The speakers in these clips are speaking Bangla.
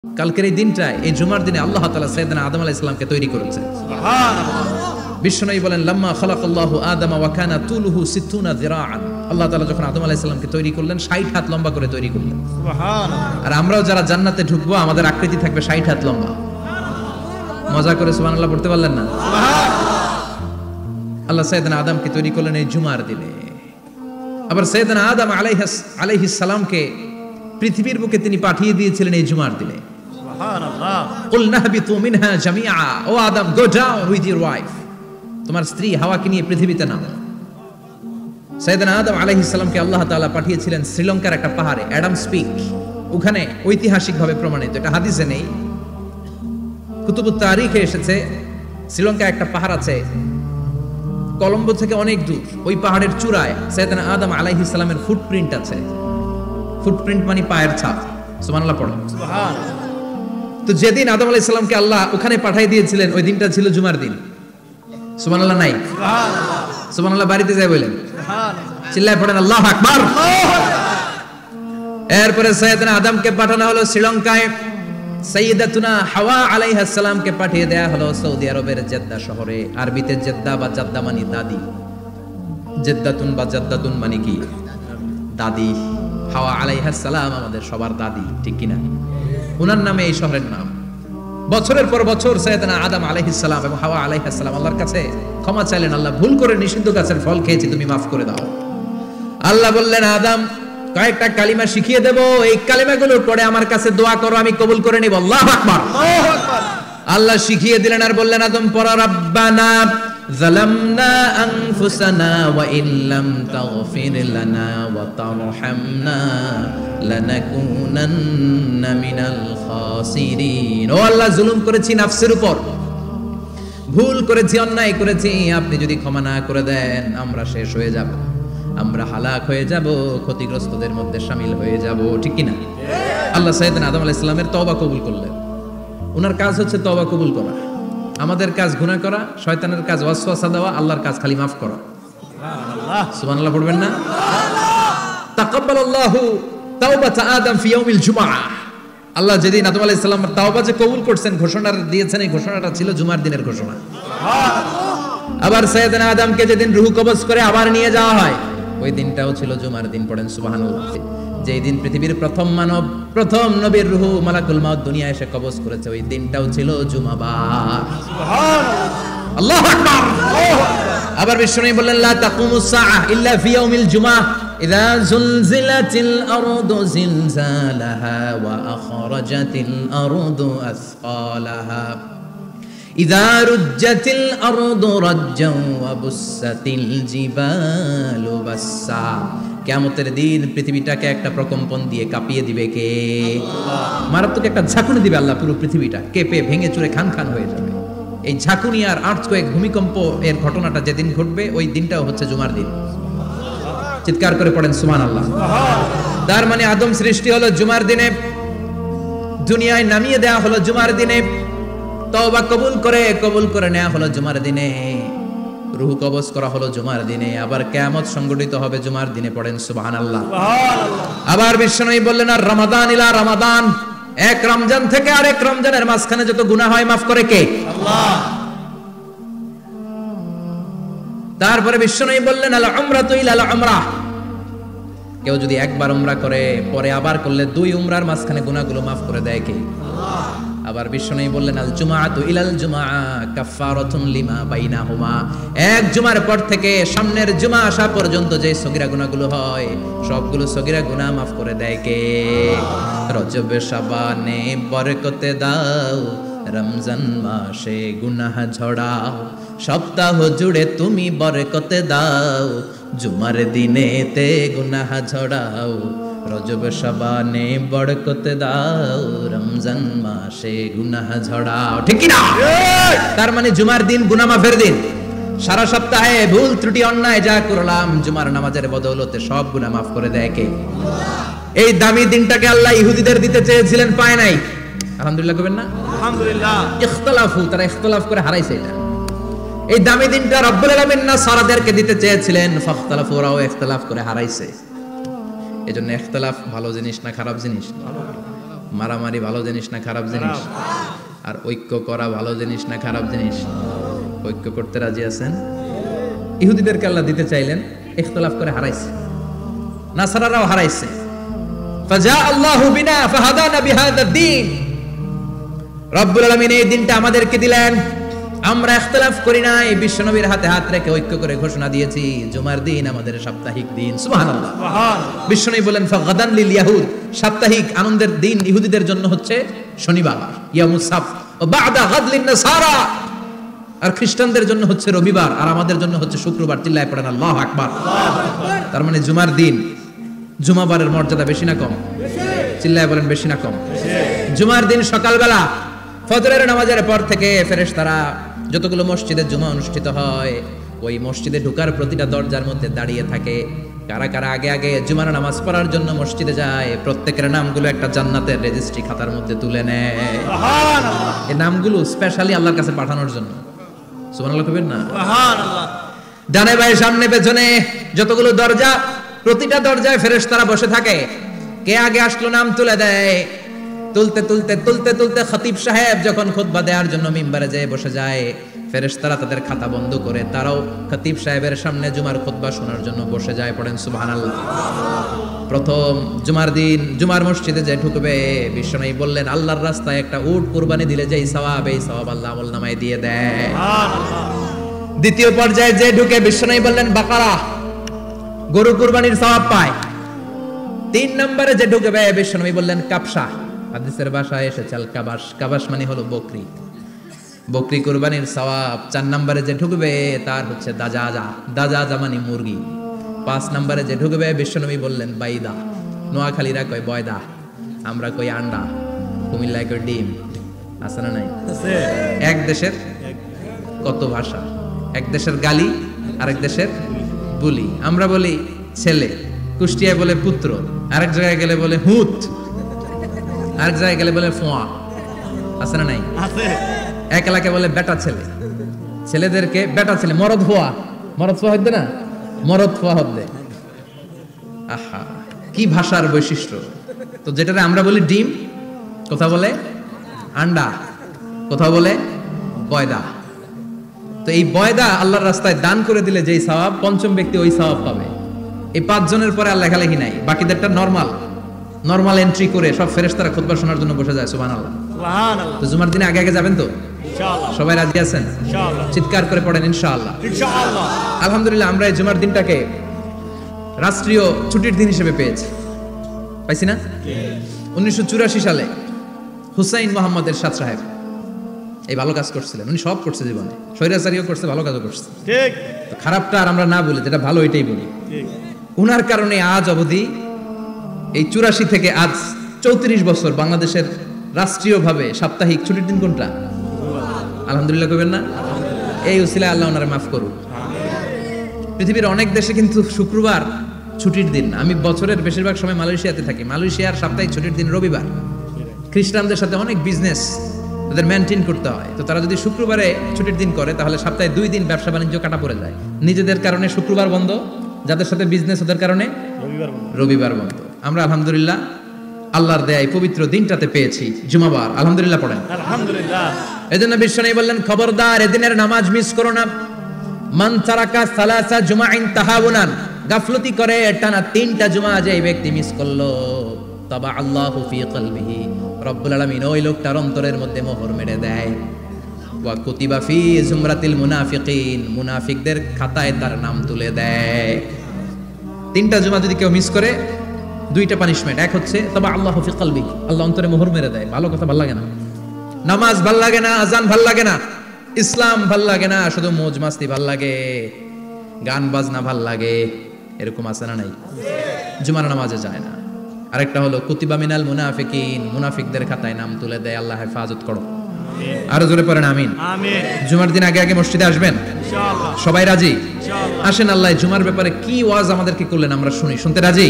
কালকের এই দিনটা, এই জুমার দিনে আল্লাহ তাআলা সাইয়েদনা আদম আলাইহিস সালামকে তৈরি করেছেন। সুবহানাল্লাহ। বিশ্বনবী বলেন লাম্মা খালাকাল্লাহু আদামা ওয়া কানা তুলুহু 60 যিরাআন। আল্লাহ তাআলা যখন আদম আলাইহিস সালামকে তৈরি করলেন 60 হাত লম্বা করে তৈরি করলেন। সুবহানাল্লাহ। আর আমরাও যারা জান্নাতে ঢুকবো আমাদের আকৃতি থাকবে 60 হাত লম্বা। মজা করে সুবহানাল্লাহ পড়তে পারলেন না? সুবহানাল্লাহ। আল্লাহ সাইয়েদনা আদমকে তৈরি করলেন এই জুমার দিনে। আবার সাইয়েদনা আদম আলাইহিস সালামকে পৃথিবীর বুকে তিনি পাঠিয়ে দিয়েছিলেন এই জুমার দিনে। সুবহানাল্লাহ। কুল নাহবিতু মিনহা জামিআ, ও Adam go down with your wife, তোমার স্ত্রী হাওয়াকে নিয়ে পৃথিবীতে নামো। সাইয়েদনা আদম আলাইহিস সালামকে আল্লাহ তাআলা পাঠিয়েছিলেন শ্রীলঙ্কার একটা পাহাড়ে, অ্যাডামস পিক। ওখানে ঐতিহাসিকভাবে প্রমাণিত, এটা হাদিসে নেই, কুতুবুত তারিখে এসেছে। শ্রীলঙ্কায় একটা পাহাড় আছে, কলম্বো থেকে অনেক দূর। ওই পাহাড়ের চূড়ায় সাইয়েদনা আদম আলাইহিস সালামের ফুটপ্রিন্ট আছে। ফুটপ্রিন্ট মানে পায়ের ছাপ। সুবহানাল্লাহ পড়ো। সুবহানাল্লাহ। তো যেদিন আদম আলাইহিস সালামকে আল্লাহ ওখানে পাঠিয়ে দিয়েছিলেন ওই দিনটা ছিল জুমার দিন। সুবহানাল্লাহ নাই? সুবহানাল্লাহ। সুবহানাল্লাহ বাড়িতে যাই বলেন। সুবহানাল্লাহ। চিল্লায় পড়েন আল্লাহু আকবার। এরপরে সাইয়েদনা আদমকে পাঠানো হলো শ্রীলঙ্কায়। সাইয়্যিদাতুনা হাওয়া আলাইহিস সালামকে পাঠিয়ে দেয়া হলো সৌদি আরবের জেদ্দা শহরে। আরবিতে জেদ্দা বা জাদ্দা মানে দাদি। জেদ্দাতুন বা জাদ্দাতুন মানে কি? দাদি। হাওয়া আলাইহিস সালাম আমাদের সবার দাদি, ঠিক কিনা? ওনার নামে এই শহরের নাম। বছরের পর বছর সাইয়েদনা আদম আলাইহিস সালাম এবং হাওয়া আলাইহিস সালাম আল্লাহর কাছে ক্ষমা চাইলেন, আল্লাহ ভুল করে নিষিদ্ধ গাছের ফল খেয়েছি, তুমি মাফ করে দাও। আল্লাহ বললেন আদম কয়েকটা কালিমা শিখিয়ে দেব, এই কালিমাগুলো পড়ে আমার কাছে দোয়া করো, আমি কবুল করে নিব। আল্লাহু আকবার। আল্লাহু আকবার। আল্লাহ শিখিয়ে দিলেন আর বললেন আদম পড়ো রাব্বানা যালামনা আনফুসানা ওয়া ইল্লাম তাগফির লানা ওয়া তারহামনা লানাকুনান্না মিনাল খাসিরিন। ও আল্লাহ, জুলুম করেছি নফসের উপর, ভুল করেছি, অন্যায় করেছি, আপনি যদি ক্ষমা না করে দেন আমরা শেষ হয়ে যাব, আমরা হালাক হয়ে যাব, ক্ষতিগ্রস্তদের মধ্যে শামিল হয়ে যাব, ঠিক কি না? আল্লাহ সাইয়েদনা আদম আলাইহিস সালামের তওবা কবুল করলেন। ওনার কাজ হচ্ছে তওবা কবুল করা। আমাদের কাজ গুনাহ করা, শয়তানের কাজ ওয়াসওয়াসা দেওয়া, আল্লাহর কাজ খালি মাফ করা। সুবহানাল্লাহ। সুবহানাল্লাহ পড়বেন না? তাকাব্বালাল্লাহু তাওবাতা আদম ফি ইয়াউমিল জুমআহ। আল্লাহ যেদিন আদম আলাইহিস সালামের তওবা যে কবুল করছেন, ঘোষণা দিয়েছেন, এই ঘোষণাটা ছিল জুমার দিনের ঘোষণা। সুবহানাল্লাহ। আবার সাইয়েদনা আদমকে যেদিন রূহ কবজ করে আবার নিয়ে যাওয়া হয়, ওই দিনটাও ছিল জুমার দিন। পড়েন সুবহানাল্লাহ। যেই দিন পৃথিবীর প্রথম মানব, প্রথম নবীর রূহ মালাকুল মাউত দুনিয়ায় এসে কবজ করেছে, ওই দিনটাও ছিল জুমাবার। সুবহানাল্লাহ। আল্লাহু আকবার। আবার বিশ্বনবী বললেন লা তাকুমুস সাআহ ইল্লা ফি ইয়াউমিল জুমআহ ইযা যুলজিলাতিল আরদু জিলজালাহা ওয়া আখরাজাতিল আরদু আসকালাহা ইযা রুজ্জাতিল আরদু রাজ্জান ওয়া বুসাতিল জিবালু বাসসা। কিয়ামতের দিন পৃথিবীটাকে একটা প্রকম্পন দিয়ে কাঁপিয়ে দিবে কে? আল্লাহ। মারাত্মক একটা ঝাঁকুনি দিবে আল্লাহ, পুরো পৃথিবীটা কেঁপে ভেঙে চুরে খান খান হয়ে যাবে। এই ঝাঁকুনি আর আর্থকোয়েক, ভূমিকম্প এর ঘটনাটা যেদিন ঘটবে ওই দিনটাও হচ্ছে জুমার দিন। চিৎকার করে পড়েন সুবহানাল্লাহ। তার মানে আদম সৃষ্টি হলো জুমার দিনে, দুনিয়ায় নামিয়ে দেয়া হলো জুমার দিনে, তওবা কবুল করে নেওয়া হলো জুমার দিনে, রূহ কবজ করা হলো জুমার দিনে, আবার কিয়ামত সংগঠিত হবে জুমার দিনে। পড়েন সুবহানাল্লাহ। আবার বিশ্বনবী বললেন আর রমাদান ইলা রমাদান, এক রমজান থেকে আরেক রমজানের মাঝখানে যত গুনাহ হয় মাফ করে কে? আল্লাহ। তারপরে বিশ্বনবী বললেন আল উমরাতু ইলাল উমরাহ, কেউ যদি একবার উমরা করে পরে আবার করলে 2 উমরার মাঝখানে গুনাহগুলো মাফ করে দেয় কে? আল্লাহ। আবার বিশ্বনবী বললেন আল জুমআতু ইলাল জুমআহ কাফফারাতুন লিমা বাইনাহুমা, এক জুমার পর থেকে সামনের জুমা আসা পর্যন্ত যে সগীরা গুনাহগুলো হয় সবগুলো সগীরা গুনাহ মাফ করে দেয় কে? রজব শাবানে বরকতে দাও, রমজান মাসে গুনাহ ঝড়াও, সপ্তাহ জুড়ে তুমি বরকতে দাও, জুমার দিনেতে গুনাহ ঝড়াও, রজব শাবানে বরকতে দাও, রমজান মাসে গুনাহ ঝড়াও, ঠিক কি না? তার মানে জুমার দিন গুনাহ মাফের দিন। সারা সপ্তাহে ভুল ত্রুটি অন্যায় যা করলাম জুমার নামাজের বদৌলতে সব গুনাহ মাফ করে দেয় কে? আল্লাহ। এই দামি দিনটাকে আল্লাহ ইহুদিদের দিতে চেয়েছিলেন, পায় নাই। আলহামদুলিল্লাহ কবেন না? আলহামদুলিল্লাহ। ইখতিলাফু, তারা ইখতিলাফ করে হারাইছে এটা। এই দামি দিনটা রব্বুল আলামিন নাসারাদেরকে দিতে চেয়েছিলেন, ফাখতালাফু, ওরাও ইখতিলাফ করে হারাইছে। এজন্য ইখতিলাফ ভালো জিনিস না খারাপ জিনিস? মারামারি ভালো জিনিস না খারাপ জিনিস? আর ঐক্য করা ভালো জিনিস না খারাপ জিনিস? ঐক্য করতে রাজি আছেন? ইহুদিদেরকে আল্লাহ দিতে চাইলেন, ইখতিলাফ করে হারাইছে। নাসারারাও হারাইছে। ফাজা আল্লাহু বিনা ফাহাদানা বিহাদা দ্বীন। রব্বুল আলামিন এই দিনটা আমাদেরকে দিলেন, আমরা ইখতিলাফ করি না, এই বিশ্বনবীর হাতে হাত রেখে ঐক্য করে ঘোষণা দিয়েছি জুমার দিন আমাদের সাপ্তাহিক দিন। সুবহানাল্লাহ। বিশ্বনবী বলেন ফাগাদান লিল ইয়াহুদ, সাপ্তাহিক আনন্দের দিন ইহুদিদের জন্য হচ্ছে শনিবার, ইয়ামুস সাবত, ও বাদা গাদ লিন নাসারা, আর খ্রিস্টানদের জন্য হচ্ছে রবিবার, আর আমাদের জন্য হচ্ছে শুক্রবার। চিল্লায় পড়েন আল্লাহু আকবার। তার মানে জুমার দিন, জুমাবারের মর্যাদা বেশি না কম? চিল্লায় বলেন বেশি না কম? জুমার দিন সকালবেলা ফজরের নামাজের পর থেকে ফেরেশতারা যতগুলো মসজিদে জুমা অনুষ্ঠিত হয় ওই মসজিদে ঢোকার প্রতিটা দরজার মধ্যে দাঁড়িয়ে থাকে। কারা কারা আগে আগে জুমার নামাজ পড়ার জন্য মসজিদে যায়, প্রত্যেকের নামগুলো একটা জান্নাতের রেজিস্ট্রি খাতার মধ্যে তুলে নেয়। সুবহানাল্লাহ। এই নামগুলো স্পেশালি আল্লাহর কাছে পাঠানোর জন্য। সুবহানাল্লাহ কইবেন না? সুবহানাল্লাহ। ডানে বাঁয়ে সামনে পেছনে যতগুলো দরজা, প্রতিটা দরজায় ফেরেশতারা বসে থাকে। কে আগে আসলো নাম তুলে দেয়। তুলতে তুলতে তুলতে তুলতে খতিব সাহেব যখন খুতবা দেওয়ার জন্য মিম্বারে যেয়ে বসে যায়, ফেরেশতারা তাদের খাতা বন্ধ করে তারাও খতিব সাহেবের সামনে জুমার খুতবা শোনার জন্য বসে যায়। পড়েন সুবহানাল্লাহ। প্রথম জুমার দিন জুমার মসজিদে যে ঢুকবে, বিশ্বনবী বললেন আল্লাহর রাস্তায় একটা উট কুরবানি দিলে যেই সওয়াব, এই সওয়াব আল্লাহ আমলনামায় দিয়ে দেয়। সুবহানাল্লাহ। দ্বিতীয় পর্যায়ে যে ঢুকে, বিশ্বনবী বললেন বাকারা, গরু কুরবানির সওয়াব পায়। 3 নম্বরে যে ঢুকবে, বিশ্বনবী বললেন কাবসা, হাদিসের ভাষায় এসেছে আল কাবাস, কাবাস মানে হলো বকরি, বকরি কুরবানির সওয়াব। 4 নম্বরে যে ঢুকবে তার হচ্ছে দাজাজা, দাজাজা মানে মুরগি। 5 নম্বরে যে ঢুকবে, বিশ্বনবী বললেন বাইদা, নোয়াখালীরা কয় বয়দা, আমরা কই আন্ডা, কুমিল্লায় কই ডিম। আছে না নাই? আছে। এক দেশের কত ভাষা, এক দেশের গালি আরেক দেশের বলি। আমরা বলি ছেলে, কুষ্টিয়ায় বলে পুত্র, আরেক জায়গায় গেলে বলে হুত, আরেক জায়গায় গেলে বলে ফোয়া। আছে না নাই? আছে। এক এলাকায় বলে বেটা ছেলে, ছেলেদেরকে বেটা ছেলে, মরদ ফোয়া, মরদ ফোয়া হইতে না, মরদ ফোয়া হতে। আহা, কি ভাষার বৈশিষ্ট্য। তো যেটা আমরা বলি ডিম, কোথা বলে আন্ডা, কোথাও বলে বয়দা। তো এই বয়দা আল্লাহর রাস্তায় দান করে দিলে যেই সওয়াব, পঞ্চম ব্যক্তি ওই সওয়াব পাবে। এই 5 জনের পরে আর লেখালেখি নাই, বাকিদেরটা নরমাল এন্ট্রি করে সব ফেরেশতারা খুতবা শোনার জন্য বসে যায়। সুবহানাল্লাহ। সুবহানাল্লাহ। তো জুমার দিনে আগে আগে যাবেন তো ইনশাআল্লাহ? সবাই রাজি আছেন? ইনশাআল্লাহ। চিৎকার করে পড়েন ইনশাআল্লাহ। ইনশাআল্লাহ। আলহামদুলিল্লাহ, আমরা এই জুমার দিনটাকে রাষ্ট্রীয় ছুটির দিন হিসেবে পেয়েছি, পাইছি না? 1984 সালে হুসাইন মোহাম্মদ এরশাদ সাহেব এই ভালো কাজ করছিলেন। উনি সব করছে জীবনে, স্বৈরাচারীও করছে, ভালো কাজও করছে। ঠিক। তো খারাপটা আর আমরা না বলি, যেটা ভালো এটাই বলি। ঠিক। উনার কারণে আজ অবধি এই 84 থেকে আজ 34 বছর বাংলাদেশের রাষ্ট্রীয়ভাবে সাপ্তাহিক ছুটির দিন কোনটা? আলহামদুলিল্লাহ কইবেন না? এই উসিলায় আল্লাহ ওনারে মাফ করুক। পৃথিবীর অনেক দেশে কিন্তু শুক্রবার ছুটির দিন। আমি বছরের বেশিরভাগ সময় মালয়েশিয়াতে থাকি। মালয়েশিয়ার সাপ্তাহিক ছুটির দিন রবিবার। খ্রিস্টানদের সাথে অনেক বিজনেস তাদের মেনটেন করতে হয়, তো তারা যদি শুক্রবারে ছুটির দিন করে তাহলে সপ্তাহে 2 দিন ব্যবসা বাণিজ্য কাটা পড়ে যায়। নিজেদের কারণে শুক্রবার বন্ধ, যাদের সাথে বিজনেস ওদের কারণে রবিবার বন্ধ। আমরা আলহামদুলিল্লাহ আল্লাহর দেয় পবিত্র দিনটাতে পেয়েছি জুমাবার। আলহামদুলিল্লাহ পড়েন আলহামদুলিল্লাহ। এজন্য বিশ্বনবী বললেন খবরদার এদিনের নামাজ মিস করো না। মান তারাকা সালাসা জুমাইন তাহাউনান, গাফলতি করে টানা 3টা জুমা যে ব্যক্তি মিস করলো, তাবা আল্লাহু ফি কলবিহি, রব্বুল আলামিন ওই লোকটার অন্তরের মধ্যে মোহর মেরে দেয়। ওয়া কুতিবা ফি জুমরাতিল মুনাফিকিন, মুনাফিকদের খাতায় তার নাম তুলে দেয়। 3টা জুমা যদি কেউ মিস করে 2টা পানিশমেন্ট। এক হচ্ছে তাবা আল্লাহু ফি কলবি, আল্লাহ অন্তরে মোহর মেরে দেয়। ভালো কথা ভাল লাগে না, নামাজ ভাল লাগে না, আজান ভাল লাগে না, ইসলাম ভাল লাগে না, শুধু মौज মাস্তি ভাল লাগে, গান বাজনা ভাল লাগে, এরকম আছে না নাই? জুমার নামাজে যায় না। আরেকটা হলো কুতিবা মিনাল মুনাফিকিন, মুনাফিকদের খাতায় নাম তুলে দেয়। আল্লাহ হেফাজত করো। আরো জোরে পড়েন আমিন। আমিন। জুমার দিন আগে আগে মসজিদে আসবেন ইনশাআল্লাহ। সবাই রাজি? ইনশাআল্লাহ। আসেন আল্লাহ জুমার ব্যাপারে কি ওয়াজ আমাদেরকে করলেন আমরা শুনি। শুনতে রাজি?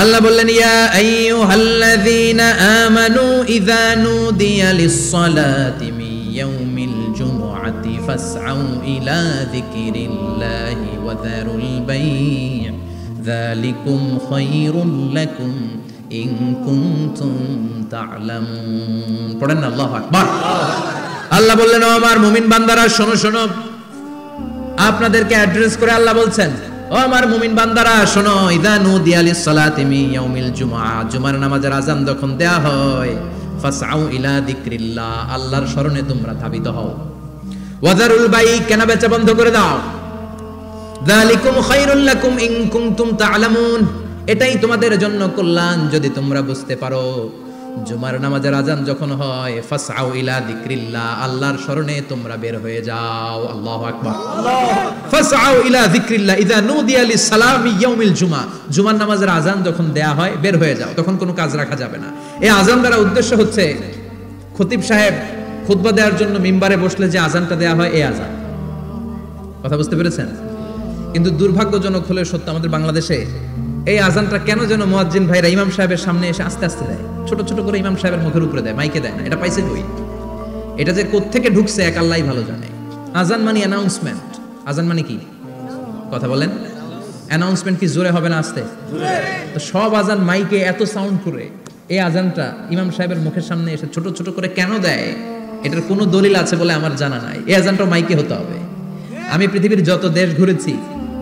আল্লাহ বললেন ইয়া আইয়ুহাল্লাযীনা আমানু ইযা নুদিয়া লিস-সালাতি মিন ইয়াউমিল জুমআতি ফাসআউ ইলা যিকিরিল্লাহি ওয়া যারুল বাই' যালিকুম খায়রুল লাকুম ইন কুনতুম তা'লামুন। পড়েন না আল্লাহু আকবার। আল্লাহ বললেন, ও আমার মুমিন বান্দারা শোনো শোনো। আপনাদেরকে অ্যাড্রেস করে আল্লাহ বলছেন, ও আমার মুমিন বান্দারা শোনো, ইযা নুদিয়া লিস-সালাতি মিন ইয়াউমিল জুমআ, জুমার নামাজের আযান যখন দেয়া হয়, ফাসআউ ইলা যিকরিল্লাহ, আল্লাহর স্মরণে তোমরা ধাবিত হও। ওয়াযারুল বাই, কেনা বেচা বন্ধ করে দাও। যালিকুম খায়রুল লাকুম ইন কুনতুম তা'লামুন, এটাই তোমাদের জন্য কল্যাণ যদি তোমরা বুঝতে পারো। জুমার নামাজের আযান যখন হয়, ফাসআউ ইলা যিকরিল্লাহ, আল্লাহর স্মরণে তোমরা বের হয়ে যাও। আল্লাহু আকবার। ফাসআউ ইলা যিকরিল্লাহ ইযা নুদিয়া লিস-সালামি ইয়াউমিল জুমআ, জুমার নামাজের আযান যখন দেয়া হয় বের হয়ে যাও, তখন কোনো কাজ রাখা যাবে না। এই আযান দ্বারা উদ্দেশ্য হচ্ছে খতিব সাহেব খুতবা দেওয়ার জন্য মিম্বারে বসলে যে আযানটা দেয়া হয়, এই আযান। কথা বুঝতে পেরেছেন? কিন্তু দুর্ভাগ্যজনক হলে সত্য, আমাদের বাংলাদেশে এই আযানটা কেন যেন মুয়াজ্জিন ভাইরা ইমাম সাহেবের সামনে এসে আস্তে আস্তে দেয়, ছোট ছোট করে ইমাম সাহেবের মুখের উপরে দেয়, মাইকে দেয় না। এটা পাইছে কই? এটা যে কোত্থেকে ঢুকছে এক আল্লাহই ভালো জানে। আযান মানে অ্যানাউন্সমেন্ট। আযান মানে কি? কথা বলেন। অ্যানাউন্সমেন্ট কি জোরে হবে না আস্তে? তো সব আযান মাইকে এত সাউন্ড করে, এই আযানটা ইমাম সাহেবের মুখের সামনে এসে ছোট ছোট করে কেন দেয়? এটার কোনো দলিল আছে বলে আমার জানা নাই। এই আযানটা মাইকে হতে হবে। আমি পৃথিবীর যত দেশ ঘুরেছি,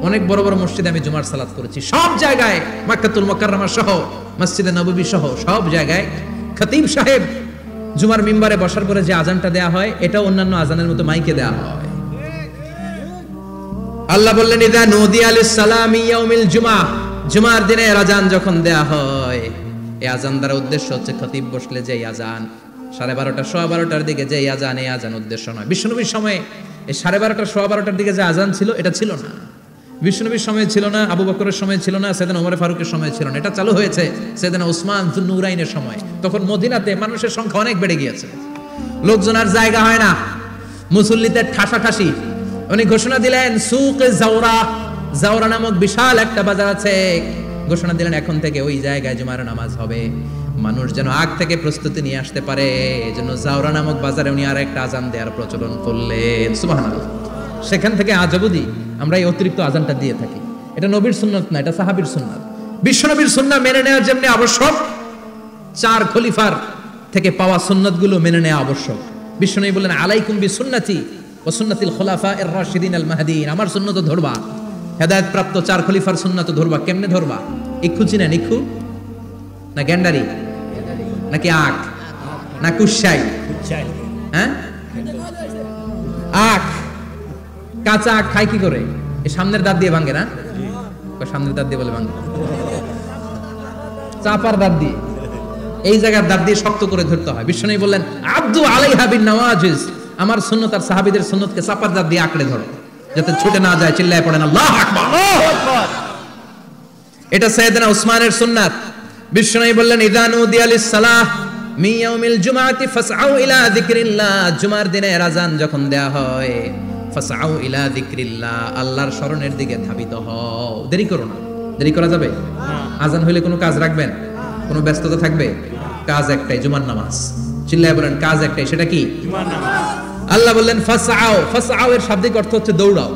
অনেক বড় বড় মসজিদে আমি জুমার সালাত করেছি, সব জায়গায় মক্কাতুল মুকাররমা সহ মসজিদে নববী সহ সব জায়গায় খতিব সাহেব জুমার মিম্বারে বসার পরে যে আযানটা দেয়া হয়, এটা অন্যান্য আযানের মতো মাইকে দেয়া হয়। আল্লাহ বললেন, ইযা নুদিয়া লিস-সালামি ইয়াউমিল জুমআ, জুমার দিনে আযান যখন দেয়া হয়, এই আযান দ্বারা উদ্দেশ্য হচ্ছে খতিব বসলে যে আযান 12:30 12:15 দিকে যে আযান, এই আযান উদ্দেশ্য নয়। বিশ্বনবীর সময়ে এই 12:30 12:15 দিকে যে আযান ছিল, এটা ছিল না। বিশ্বনবীর সময় ছিল না, আবু বকরের সময় ছিল না, সাইয়েদনা ওমর ফারুকের সময় ছিল না। এটা চালু হয়েছে সাইয়েদনা উসমান যুন্নুরাইনের সময়। তখন মদিনাতে মানুষের সংখ্যা অনেক বেড়ে গিয়েছে, লোকজন আর জায়গা হয় না, মুসল্লিদের ঠাসাঠাসি। উনি ঘোষণা দিলেন, সুকে জাওরা, জাওরা নামক বিশাল একটা বাজার আছে, ঘোষণা দিলেন এখন থেকে ওই জায়গায় জুমার নামাজ হবে। মানুষ যেন আগ থেকে প্রস্তুতি নিয়ে আসতে পারে, এজন্য জাওরা নামক বাজারে উনি আর একটা আযান দেওয়ার প্রচলন করলেন। সুবহানাল্লাহ। সেখান থেকে আজ অবধি আমরা এই অতিরিক্ত আযানটা দিয়ে থাকি। এটা নবীর সুন্নাত না, এটা সাহাবীর সুন্নাত। বিশ্বনবীর সুন্নাহ মেনে নেওয়ার জন্য আবশ্যক, 4 খলিফার থেকে পাওয়া সুন্নাতগুলো মেনে নেওয়া আবশ্যক। বিশ্বনবী বললেন, আলাইকুম বিসুন্নতি ওয়া সুন্নাতিল খুলাফায়ে রাশিদিন আল মাহদিয়িন, আমার সুন্নাত ধরবা, হেদায়েত প্রাপ্ত 4 খলিফার সুন্নাত ধরবা। কেমনে ধরবা? ইক্ষু চিনেন? ইক্ষু না গ্যান্ডারি নাকি আখ না কুশাই? হ্যাঁ, আখ। কাঁচা আখ খায় কি করে? এই সামনের দাঁত দিয়ে ভাঙে না? সামনের দাঁত দিয়ে বলে ভাঙে, চাপার দাঁত দিয়ে, এই জায়গার দাঁত দিয়ে শক্ত করে ধরতে হয়। বিশ্বনবী বললেন, আব্দু আলাইহা বিন নওয়াজিজ, আমার সুন্নাত আর সাহাবীদের সুন্নাতকে চাপার দাঁত দিয়ে আঁকড়ে ধরো, যাতে ছুটে না যায়। চিল্লায় পড়েন আল্লাহু আকবার। এটা সাইয়েদনা উসমানের সুন্নাত। বিশ্বনবী বললেন, ইযা নুদিয়া লিস-সালাহ মিন ইয়াউমিল জুমআতি ফাসআউ ইলা যিকরিল্লাহ, জুমার দিনে আযান যখন দেয়া হয়, ফাসআউ ইলা যিকরিল্লাহ, আল্লাহর স্মরণের দিকে ধাবিত হও। দেরি করো না। দেরি করা যাবে? আযান হইলে কোনো কাজ রাখবেন? কোনো ব্যস্ততা থাকবে? কাজ একটাই, জুমার নামাজ। চিল্লায় বলেন, কাজ একটাই, সেটা কি? জুমার নামাজ। আল্লাহ বললেন ফাসআউ, ফাসআউ এর শাব্দিক অর্থ হচ্ছে দৌড়াও।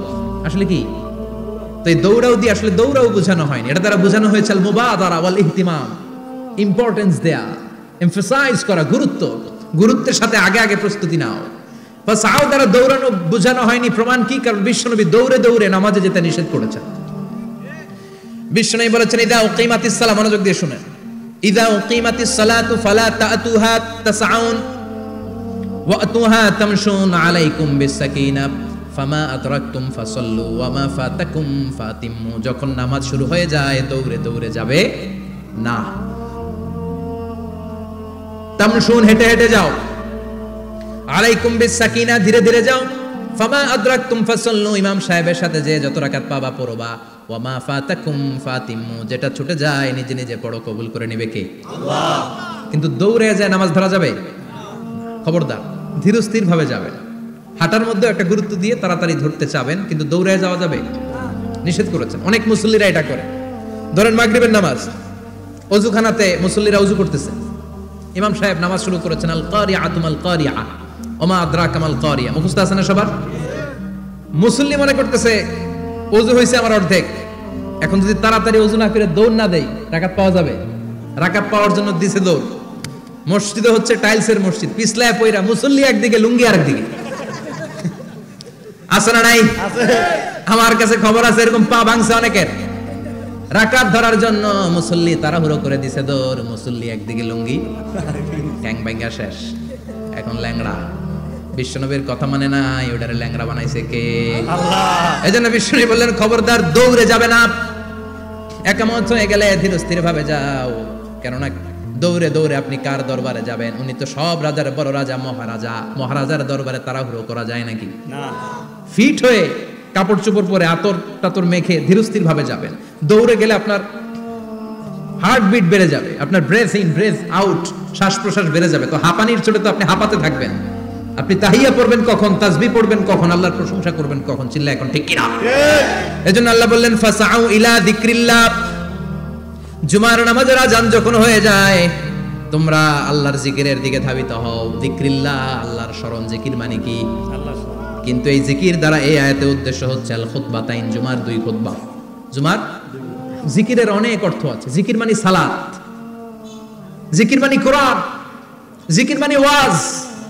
আসলে কি? তো এই দৌড়াও দিয়ে আসলে দৌড়াও বোঝানো হয়নি, এটা দ্বারা বোঝানো হয়েছে আল মুবাদারা ওয়াল ইহতিমাম, ইম্পর্টেন্স দেয়া, এমফাসাইজ করা, গুরুত্ব, গুরুত্বের সাথে আগে আগে প্রস্তুতি নাও। ফাসআউ দ্বারা দৌড়ানো বোঝানো হয়নি। প্রমাণ কি? কারণ বিশ্বনবী দৌড়ে দৌড়ে নামাজে যেতে নিষেধ করেছেন। বিশ্বনবী বলেছেন, ইযা উকিমাতিস সালাহ, মনোযোগ দিয়ে শুনেন, ইযা উকিমাতিস সালাতু ফালা তা'তুহা তাসআউন ওয়া আতুহা তামশুন আলাইকুম বিসাকিনাহ ফামা আদরাকতুম ফাসাল্লু ওয়া মা ফাতাকুম ফাতিম্মু, যখন নামাজ শুরু হয়ে যায় দৌড়ে দৌড়ে যাবে না, তামশুন হেঁটে হেঁটে যাও, আলাইকুম বিসাকিনাহ ধীরে ধীরে যাও, ফামা আদরাকতুম ফাসাল্লু ইমাম সাহেবের সাথে যে যত রাকাত পাবা পড়বা, ওয়া মা ফাতাকুম ফাতিম্মু যেটা ছুটে যায় নিজে নিজে পড়ো, কবুল করে নেবে কে? আল্লাহ। কিন্তু দৌড়ে যায় নামাজ ধরা যাবে? খবরদার, ধীর স্থির ভাবে যাবে। হাঁটার মধ্যে একটা গুরুত্ব দিয়ে তাড়াতাড়ি ধরতে চাবেন, কিন্তু দৌড়ে যাওয়া যাবে? নিষেধ করেছেন। অনেক মুসল্লিরা এটা করে। ধরেন মাগরিবের নামাজ, ওযুখানাতে মুসল্লিরা ওযু করতেছে, ইমাম সাহেব নামাজ শুরু করেছেন, আল কারিআতু মাল কারিআ ওয়া মা আদরাকা মাল কারিআ, মুখস্থ আছে না সবার? মুসল্লি মনে করতেছে ওযু হইছে আমার অর্ধেক, এখন যদি তাড়াতাড়ি ওযু না করে দৌড় না দেই রাকাত পাওয়া যাবে? রাকাত পাওয়ার জন্য দিছে দৌড়। মসজিদে হচ্ছে টাইলসের মসজিদ, পিছলায় পয়রা মুসল্লি একদিকে, লুঙ্গি আরেকদিকে। আছে না নাই? আমার কাছে খবর আছে এরকম পা ভাঙছে অনেকের। রাকাত ধরার জন্য মুসল্লি তাড়াহুড়ো করে দিছে দৌড়, মুসল্লি একদিকে লুঙ্গি, ট্যাং ভাঙা শেষ, এখন ল্যাংড়া। বিশ্বনবীর কথা মানে নাই, ওটারে ল্যাংড়া বানাইছে কে? আল্লাহ। এজন্য বিশ্বনবী বললেন খবরদার দৌড়ে যাবে না, একামত হয়ে গেলে ধীরে স্থির ভাবে যাও। কেননা দৌড়ে দৌড়ে আপনি কার দরবারে যাবেন? উনি তো সব রাজার বড় রাজা, মহারাজা। মহারাজার দরবারে তাড়াহুড়ো করা যায় নাকি? না। ফিট হয়ে কাপড় চোপড় পরে আতর টাতর মেখে ধীরস্থির ভাবে যাবেন। দৌড়ে গেলে আপনার হার্টবিট বেড়ে যাবে, আপনার ব্রেথ ইন ব্রেথ আউট, শ্বাস প্রশ্বাস বেড়ে যাবে। তো হাঁপানির চোটে তো আপনি হাঁপাতে থাকবেন। আপনি তাহিয়া পড়বেন কখন, তাসবিহ পড়বেন কখন, আল্লাহর প্রশংসা করবেন কখন? চিল্লা এখন ঠিক কিনা? এজন্য আল্লাহ বললেন ফাসাউ ইলা যিকরিল্লাহ, জুমার নামাজের আযান যখন হয়ে যায় তোমরা আল্লাহর জিকিরের দিকে ধাবিত হও। যিকরিল্লাহ, আল্লাহর স্মরণ। জিকির মানে কি? আল্লাহর স্মরণ। কিন্তু এই জিকির দ্বারা এই আয়াতের উদ্দেশ্য হচ্ছে আল খুতবাতাইন, জুমার দুই খুতবা। জুমার জিকিরের অনেক অর্থ আছে। জিকির মানে সালাত, জিকির মানে কোরআন, জিকির মানে ওয়াজ,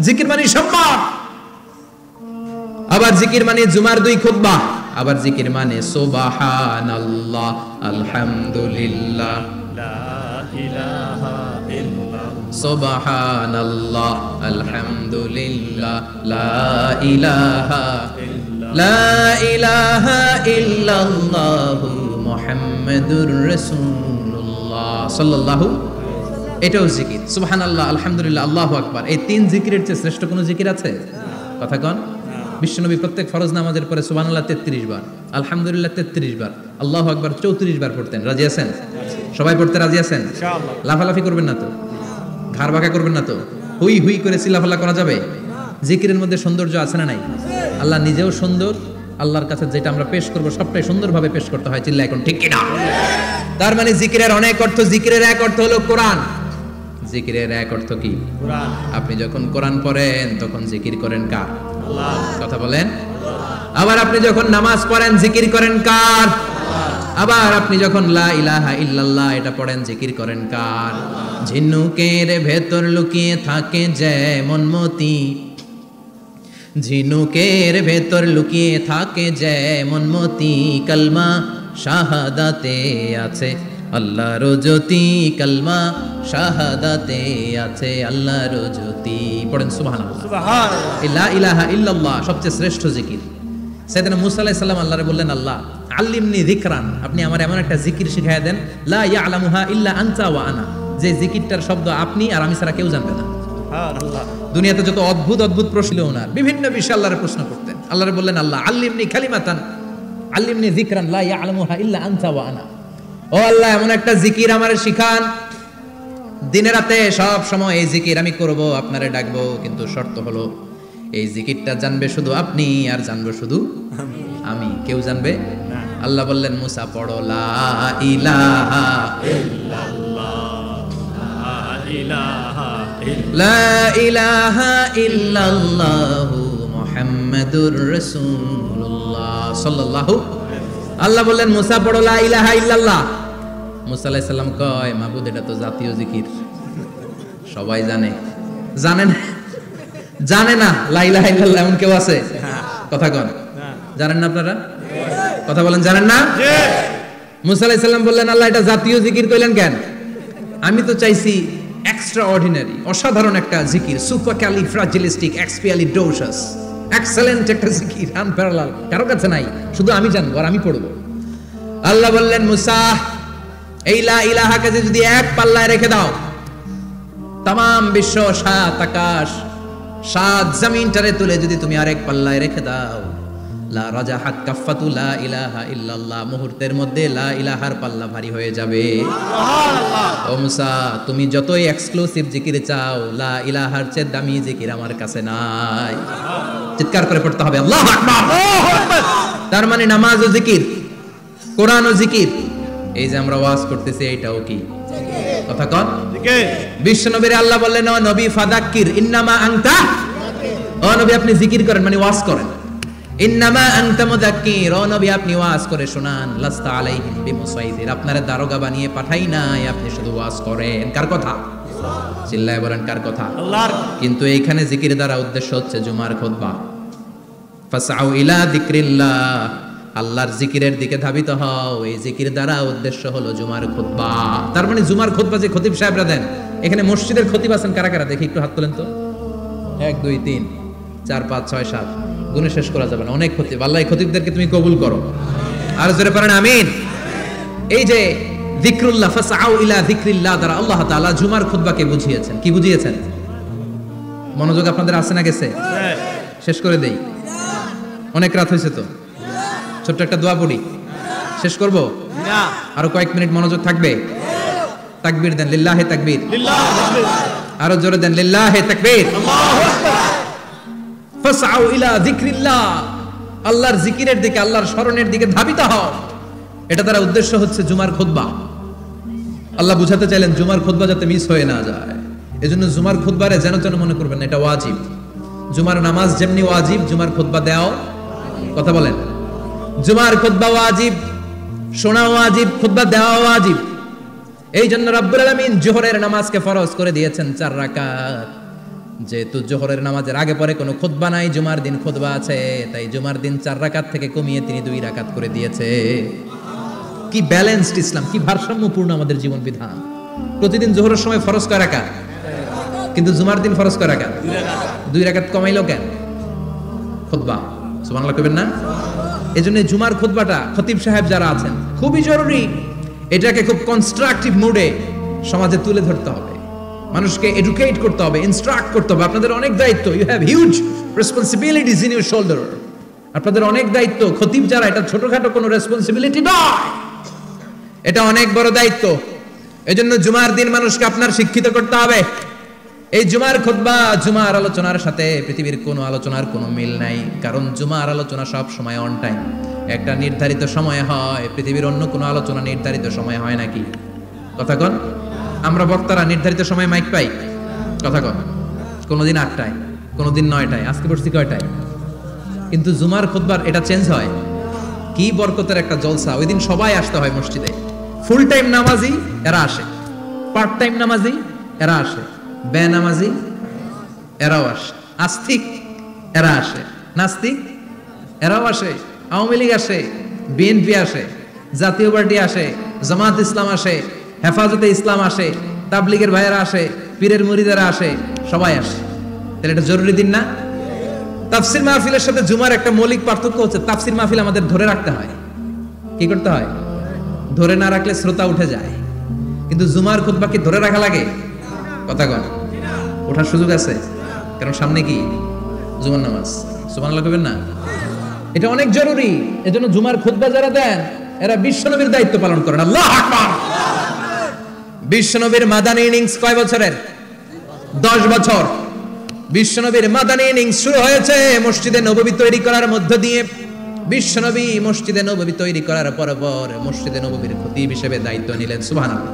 জিকির মানে সম্মান। আবার জিকির মানে জুমার দুই খুতবা। আবার জিকির মানে সুবহানাল্লাহ, আলহামদুলিল্লাহ, লা ইলাহা ইল্লাল্লাহ, সুবহানাল্লাহ, আলহামদুলিল্লাহ, লা ইলাহা ইল্লাল্লাহ, লা ইলাহা ইল্লাল্লাহ, মুহাম্মাদুর রাসূলুল্লাহ সাল্লাল্লাহু। এটাও জিকির। সুবহানাল্লাহ, আলহামদুলিল্লাহ, আল্লাহু আকবার। এই তিন জিকিরের চেয়ে শ্রেষ্ঠ কোনো জিকির আছে? কথা কন। বিশ্বনবী প্রত্যেক ফরজ নামাজের পরে সুবহানাল্লাহ 33 বার, আলহামদুলিল্লাহ 33 বার, আল্লাহু আকবার 34 বার পড়তেন। রাজি আছেন? সবাই পড়তে রাজি আছেন? ইনশাআল্লাহ। লাফালাফি করবেন না তো? ঘাড় বাঁকা করবেন না তো? হুই হুই করে চিল্লাফাল্লা করা যাবে? জিকিরের মধ্যে সৌন্দর্য আছে না নাই? আল্লাহ নিজেও সুন্দর। আল্লাহর কাছে যেটা আমরা পেশ করব সবটাই সুন্দরভাবে পেশ করতে হয়। চিল্লা এখন ঠিক কিনা? তার মানে জিকিরের অনেক অর্থ। জিকিরের এক অর্থ হলো কোরআন। জিকিরের এক অর্থ কি? কোরআন। আপনি যখন কোরআন পড়েন তখন জিকির করেন কার? আল্লাহ। কথা বলেন। আবার আপনি যখন নামাজ পড়েন জিকির করেন কার? আল্লাহ। আবার আপনি যখন লা ইলাহা ইল্লাল্লাহ এটা পড়েন জিকির করেন কার? ঝিনুকের ভেতর লুকিয়ে থাকে যেমন মতি, ঝিনুকের ভেতর লুকিয়ে থাকে যেমন মতি, কালমা শাহাদাতে আছে আল্লাহর জ্যোতি, কালমা শাহাদাতে আছে আল্লাহর জ্যোতি। পড়েন সুবহানাল্লাহ। সুবহানাল্লাহ। লা ইলাহা ইল্লাল্লাহ সবচেয়ে শ্রেষ্ঠ জিকির। সাইয়েদনা মুসা আলাইহিস সালাম আল্লাহরে বললেন, আল্লাহ আল্লিমনি যিকরান, আপনি আমার এমন একটা জিকির শিখায়া দেন, লা ইয়ালামুহা ইল্লা আনতা ওয়া আনা, যে জিকিরটার শব্দ আপনি আর আমি ছাড়া কেউ জানবে না। সুবহানাল্লাহ। দুনিয়াতে যত অদ্ভুত অদ্ভুত প্রশ্ন ওনার, বিভিন্ন বিষয়ে আল্লাহরে প্রশ্ন করতেন। আল্লাহরে বললেন, আল্লাহ আল্লিমনি কালিমাতান, আল্লিমনি যিকরান লা ইয়ালামুহা ইল্লা আনতা ওয়া আনা। ও আল্লাহ এমন একটা জিকির আমারে শিখান, দিনে রাতে সব সময় এই জিকির আমি করব, আপনারে ডাকবো, কিন্তু শর্ত হলো এই জিকিরটা জানবে শুধু আপনি আর জানবো শুধু আমি, কেউ জানবে না। আল্লাহ বললেন, মুসা পড়ো লা ইলাহা ইল্লাল্লাহ, লা ইলাহা ইল্লাল্লাহ, লা ইলাহা ইল্লাল্লাহ, মুহাম্মাদুর রাসূলুল্লাহ সাল্লাল্লাহু। আল্লাহ বললেন, মুসা পড়ো লা ইলাহা ইল্লাল্লাহ। মুসা আলাইহিস সালাম কয়, মাবুদ এটা তো জাতীয় জিকির, সবাই জানে। জানেন? জানে না লা ইলাহা ইল্লাল্লাহ এমন কেউ আছে? কথা কন। জানেন না আপনারা? কথা বলেন, জানেন না? মুসা আলাইহিস সালাম বললেন, আল্লাহ এটা জাতীয় জিকির কইলেন কেন? আমি তো চাইছি এক্সট্রা অর্ডিনারি, অসাধারণ একটা জিকির, সুপারক্যালিফ্রাজিলিস্টিক এক্সপিয়ালিডোসাস, এক্সেলেন্ট একটা জিকির, আনপ্যারালাল, কারো কাছে নাই, শুধু আমি জানবো আর আমি পড়বো। আল্লাহ বললেন, মুসা এই লা ইলাহাকে যদি এক পাল্লায় রেখে দাও, তামাম বিশ্ব, সাত আকাশ, সাত জমিনটারে তুলে যদি তুমি আরেক পাল্লায় রেখে দাও, লা রাজাহাত কাফাতু লা ইলাহা ইল্লাল্লাহ, মুহূর্তের মধ্যে লা ইলাহার পাল্লা ভারী হয়ে যাবে। সুবহানাল্লাহ। ও মুসা, তুমি যতই এক্সক্লুসিভ জিকির চাও, লা ইলাহার চেয়ে দামি জিকির আমার কাছে নাই। চিৎকার করে পড়তে হবে আল্লাহু আকবার। তার মানে নামাজ ও জিকির, কোরআন ও জিকির, এই যে আমরা ওয়াজ করতেছি এটাও কি কথা কন? বিশ্ব নবীর আল্লাহ বললেন, ও নবী ফাদাক্কির ইন্নামা আনতা, ও নবী আপনি জিকির করেন মানে ওয়াজ করেন। ইন্নামা আনতা মুযাক্কির, ও নবী আপনি ওয়াজ করে শোনান, লাস্তা আলাইহিম বিমুসাইতির, আপনারা দারোগা বানিয়ে পাঠাই নাই, আপনি শুধু ওয়াজ করেন। কার কথা? চিল্লায় বলেন কার কথা? আল্লাহর। কিন্তু এইখানে জিকির দ্বারা উদ্দেশ্য হচ্ছে জুমার খুতবা। ফাসআউ ইলা যিকরিল্লাহ, আল্লাহর জিকিরের দিকে ধাবিত হও, এই জিকির দ্বারা উদ্দেশ্য হলো জুমার খুতবা। তার মানে জুমার খুতবা যে খতিব সাহেবরা দেন, এখানে মসজিদের খতিব আছেন কারা কারা দেখি একটু হাত তোলেন তো। 1 2 3 4 5 6 7, গুণে শেষ করা যাবে না, অনেক খতিব। আল্লাহ এই খতিবদেরকে তুমি কবুল করো, আর জোরে পড়েন আমিন। এই যে যিকরুল্লাহ, ফাসআউ ইলা যিকরিল্লাহ দ্বারা আল্লাহ তাআলা জুমার খুতবাকে বুঝিয়েছেন। কি বুঝিয়েছেন? মনোযোগ আপনাদের আছে না গেছে? শেষ করে দেই, অনেক রাত হয়েছে তো। ছোট্ট একটা দোয়া পড়ি, শেষ করব? না, আরো কয়েক মিনিট মনোযোগ থাকবে। তাকবীর দেন, লিল্লাহি তাকবীর। আরো জোরে দেন, লিল্লাহি তাকবীর। ফাসআউ ইলা যিকরিল্লাহ, আল্লাহর জিকিরের দিকে, আল্লাহর স্মরণের দিকে ধাবিত হও। এটা তার উদ্দেশ্য হচ্ছে জুমার খুতবা। আল্লাহ বুঝাতে চাইলেন জুমার খুতবা যাতে মিস হয়ে না যায়, এজন্য জুমার খুতবারে যেন তেন মনে করবেন না, এটা ওয়াজিব। জুমার নামাজ যেমনি ওয়াজিব, জুমার খুতবা দেওয়াও, কথা বলেন, জুমার খুতবা ওয়াজিব, শোনা ওয়াজিব, খুতবা দেওয়া ওয়াজিব। এই জন্য রব্বুল আলামিন জোহরের নামাজকে ফরজ করে দিয়েছেন 4 রাকাত। যেহেতু জোহরের নামাজের আগে পরে কোনো খুতবা নাই, জুমার দিন খুতবা আছে, তাই জুমার দিন 4 রাকাত থেকে কমিয়ে তিনি 2 রাকাত করে দিয়েছে। কি ব্যালেন্সড ইসলাম, কি ভারসাম্যপূর্ণ আমাদের জীবন বিধান। প্রতিদিন জোহরের সময় ফরজ কয় রাকাত, কিন্তু জুমার দিন ফরজ কয় রাকাত, 2 রাকাত কমাইলো কেন? খুতবা, সুবহানাল্লাহ কইবেন না? এজন্য জুমার খুতবাটা খতিব সাহেব যারা আছেন খুবই জরুরি। এটাকে খুব কনস্ট্রাকটিভ মুডে সমাজে তুলে ধরতে হবে, মানুষকে এডুকেট করতে হবে, ইনস্ট্রাক্ট করতে হবে। আপনাদের অনেক দায়িত্ব, you have huge responsibilities in your shoulder. আপনাদের অনেক দায়িত্ব, খতিব যারা, এটা ছোটখাটো কোনো রেসপন্সিবিলিটি নয়, এটা অনেক বড় দায়িত্ব। এজন্য জুমার দিন মানুষকে আপনার শিক্ষিত করতে হবে। এই জুমার খুতবা, জুমার আলোচনার সাথে পৃথিবীর কোনো আলোচনার কোনো মিল নাই, কারণ জুমার আলোচনা সব সময় অন টাইম, একটা নির্ধারিত সময়ে হয়। পৃথিবীর অন্য কোনো আলোচনা নির্ধারিত সময় হয় নাকি? কথা কন। আমরা বক্তারা নির্ধারিত সময় মাইক পাই, কথা কন। কোনোদিন 8টায়, কোনোদিন 9টায়, আজকে পড়ছি কয়টায়? কিন্তু জুমার খুতবার এটা চেঞ্জ হয়। কি বরকতের একটা জলসা! ওই দিন সবাই আসতে হয় মসজিদে। ফুল টাইম নামাজি এরা আসে, পার্ট টাইম নামাজি এরা আসে, বেনামাজি এরাও আসে, আস্তিক এরা আসে, নাস্তিক এরাও আসে, আওয়ামী লীগ আসে, বিএনপি আসে, জাতীয় পার্টি আসে, জামাত ইসলাম আসে, হেফাজতে ইসলাম আসে, তাবলিগের ভাইয়েরা আসে, পীরের মুরিদেরা আসে, সবাই আসে। তাহলে এটা জরুরি দিন না? তাফসির মাহফিলের সাথে জুমার একটা মৌলিক পার্থক্য হচ্ছে, তাফসির মাহফিল আমাদের ধরে রাখতে হয়। কি করতে হয়? ধরে না রাখলে শ্রোতা উঠে যায়। কিন্তু জুমার খুতবা কি ধরে রাখা লাগে? কথা কন। ওঠার সুযোগ আছে, কারণ সামনে কি জুমার নামাজ। সুবহানাল্লাহ কইবেন না? এটা অনেক জরুরি। এজন্য জুমার খুতবা যারা দেন এরা বিশ্বনবীর দায়িত্ব পালন করেন। আল্লাহু আকবার। বিশ্বনবীর মাদানী ইনিংস কয় বছরের? 10 বছর। বিশ্বনবীর মাদানী ইনিংস শুরু হয়েছে মসজিদে নববী তৈরি করার মধ্য দিয়ে। বিশ্বনবী মসজিদে নববী তৈরি করার পর মসজিদে নববীর খতিব হিসেবে দায়িত্ব নিলেন। সুবহানাল্লাহ।